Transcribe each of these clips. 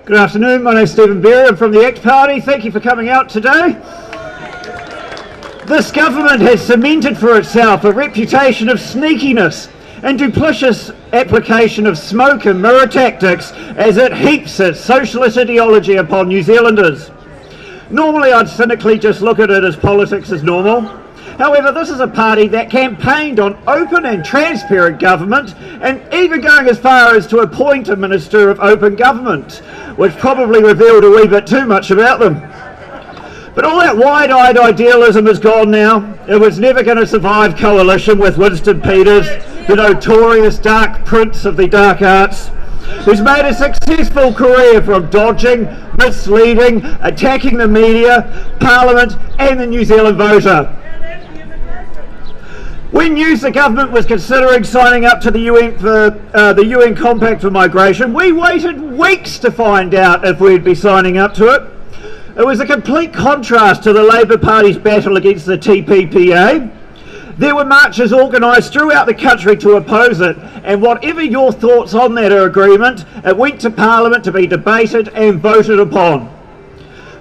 Good afternoon, my name is Stephen Berry, I'm from the ACT Party. Thank you for coming out today. This government has cemented for itself a reputation of sneakiness and duplicitous application of smoke and mirror tactics as it heaps its socialist ideology upon New Zealanders. Normally I'd cynically just look at it as politics as normal. However, this is a party that campaigned on open and transparent government, and even going as far as to appoint a Minister of Open Government, which probably revealed a wee bit too much about them. But all that wide-eyed idealism is gone now. It was never going to survive coalition with Winston Peters, the notorious dark prince of the dark arts, who's made a successful career from dodging, misleading, attacking the media, Parliament and the New Zealand voter. When news the government was considering signing up to the UN for the UN Compact for Migration, we waited weeks to find out if we'd be signing up to it. It was a complete contrast to the Labour Party's battle against the TPPA. There were marches organised throughout the country to oppose it, and whatever your thoughts on that agreement, it went to Parliament to be debated and voted upon.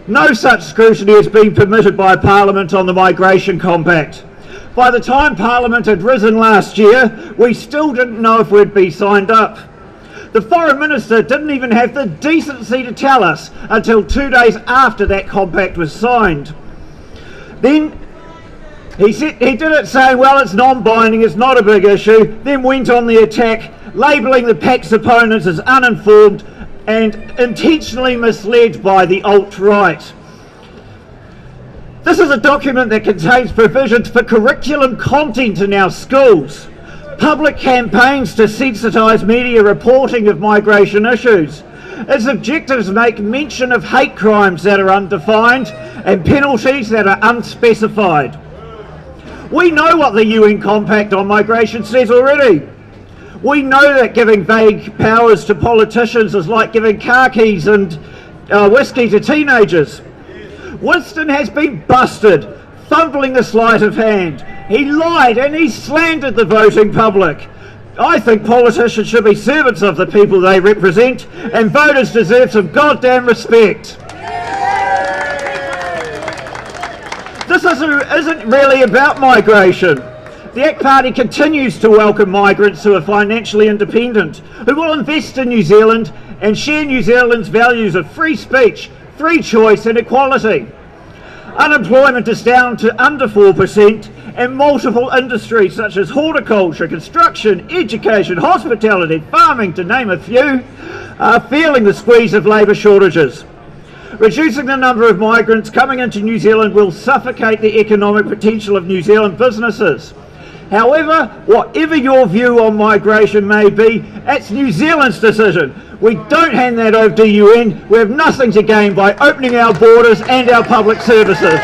No such scrutiny has been permitted by Parliament on the Migration Compact. By the time Parliament had risen last year, we still didn't know if we'd be signed up. The Foreign Minister didn't even have the decency to tell us until 2 days after that compact was signed. Then he did it saying, well, it's non-binding, it's not a big issue, then went on the attack, labelling the Pact's opponents as uninformed and intentionally misled by the alt-right. This is a document that contains provisions for curriculum content in our schools, public campaigns to sensitise media reporting of migration issues. Its objectives make mention of hate crimes that are undefined and penalties that are unspecified. We know what the UN Compact on Migration says already. We know that giving vague powers to politicians is like giving car keys and whiskey to teenagers. Winston has been busted, fumbling the sleight of hand. He lied and he slandered the voting public. I think politicians should be servants of the people they represent, and voters deserve some goddamn respect. This isn't really about migration. The ACT Party continues to welcome migrants who are financially independent, who will invest in New Zealand and share New Zealand's values of free speech, free choice and equality. Unemployment is down to under 4%, and multiple industries such as horticulture, construction, education, hospitality, farming, to name a few, are feeling the squeeze of labour shortages. Reducing the number of migrants coming into New Zealand will suffocate the economic potential of New Zealand businesses. However, whatever your view on migration may be, it's New Zealand's decision. We don't hand that over to the UN. We have nothing to gain by opening our borders and our public services.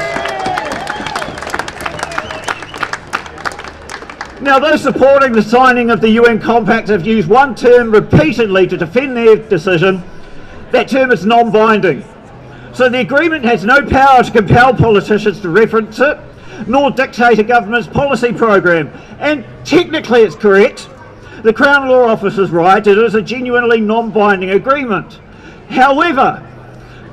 Now, those supporting the signing of the UN Compact have used one term repeatedly to defend their decision. That term is non-binding. So the agreement has no power to compel politicians to reference it, nor dictate a government's policy program. And technically it's correct. The Crown Law Office is right, it is a genuinely non-binding agreement. However,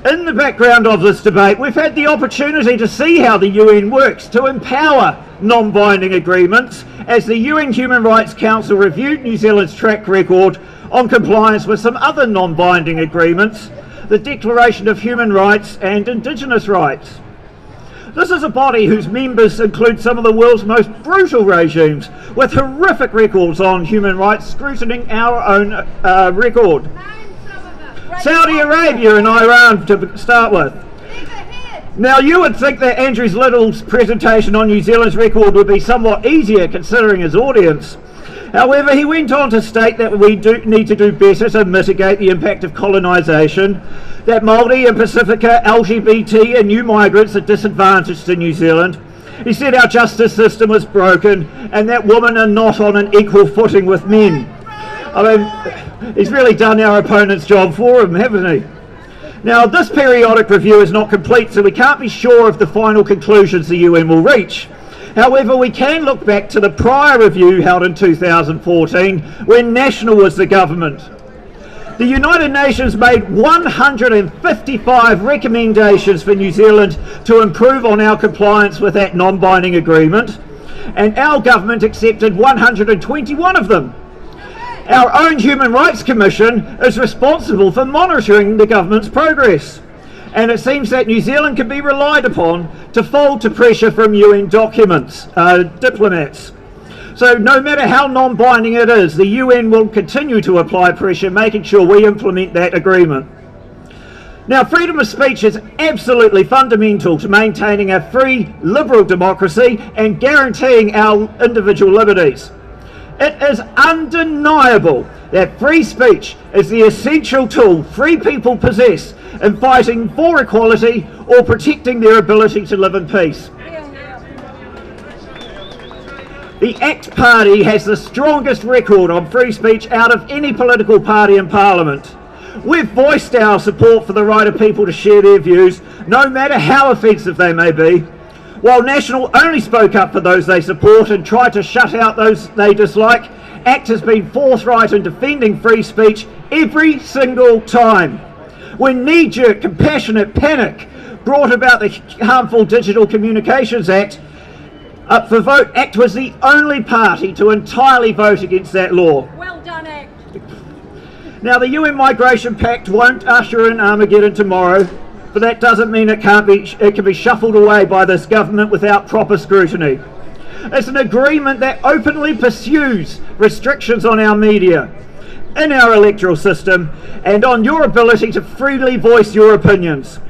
in the background of this debate, we've had the opportunity to see how the UN works to empower non-binding agreements, as the UN Human Rights Council reviewed New Zealand's track record on compliance with some other non-binding agreements, the Declaration of Human Rights and Indigenous Rights. This is a body whose members include some of the world's most brutal regimes, with horrific records on human rights scrutining our own record. Saudi Arabia and Iran to start with. Now, you would think that Andrew Little's presentation on New Zealand's record would be somewhat easier considering his audience. However, he went on to state that we do need to do better to mitigate the impact of colonisation, that Māori and Pacifica, LGBT and new migrants are disadvantaged in New Zealand. He said our justice system was broken and that women are not on an equal footing with men. I mean, he's really done our opponent's job for him, hasn't he? Now, this periodic review is not complete, so we can't be sure of the final conclusions the UN will reach. However, we can look back to the prior review held in 2014 when National was the government. The United Nations made 155 recommendations for New Zealand to improve on our compliance with that non-binding agreement, and our government accepted 121 of them. Our own Human Rights Commission is responsible for monitoring the government's progress, and it seems that New Zealand can be relied upon to fold to pressure from UN diplomats. So no matter how non-binding it is, the UN will continue to apply pressure, making sure we implement that agreement. Now, freedom of speech is absolutely fundamental to maintaining a free, liberal democracy and guaranteeing our individual liberties. It is undeniable that free speech is the essential tool free people possess in fighting for equality or protecting their ability to live in peace. The ACT Party has the strongest record on free speech out of any political party in Parliament. We've voiced our support for the right of people to share their views, no matter how offensive they may be. While National only spoke up for those they support and tried to shut out those they dislike, ACT has been forthright in defending free speech every single time. When knee-jerk, compassionate panic brought about the harmful Digital Communications Act, Up for Vote, ACT was the only party to entirely vote against that law. Well done, ACT. Now, the UN Migration Pact won't usher in Armageddon tomorrow, but that doesn't mean it can be shuffled away by this government without proper scrutiny. It's an agreement that openly pursues restrictions on our media, in our electoral system, and on your ability to freely voice your opinions.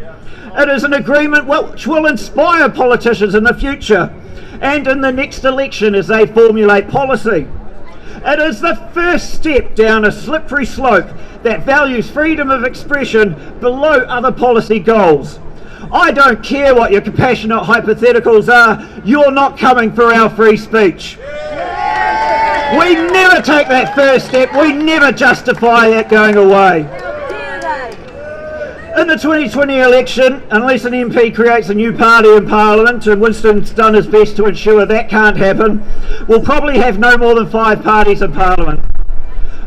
It is an agreement which will inspire politicians in the future and in the next election as they formulate policy. It is the first step down a slippery slope that values freedom of expression below other policy goals. I don't care what your compassionate hypotheticals are, you're not coming for our free speech. We never take that first step, we never justify that going away. In the 2020 election, unless an MP creates a new party in Parliament, and Winston's done his best to ensure that can't happen, we'll probably have no more than 5 parties in Parliament.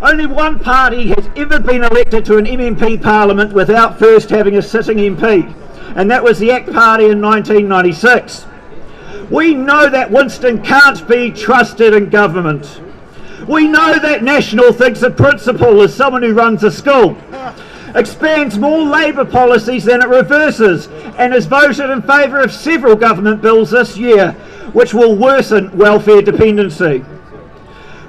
Only one party has ever been elected to an MMP Parliament without first having a sitting MP, and that was the ACT Party in 1996. We know that Winston can't be trusted in government. We know that National thinks the principal is someone who runs a school, expands more Labour policies than it reverses, and has voted in favour of several government bills this year which will worsen welfare dependency.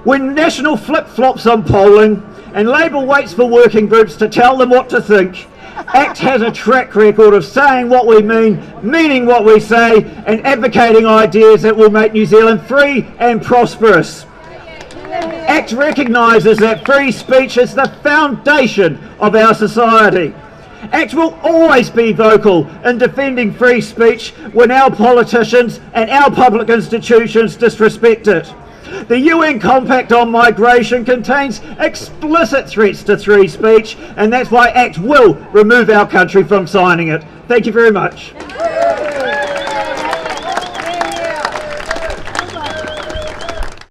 When National flip-flops on polling and Labour waits for working groups to tell them what to think, ACT has a track record of saying what we mean, meaning what we say, and advocating ideas that will make New Zealand free and prosperous. ACT recognises that free speech is the foundation of our society. ACT will always be vocal in defending free speech when our politicians and our public institutions disrespect it. The UN Compact on Migration contains explicit threats to free speech, and that's why ACT will remove our country from signing it. Thank you very much.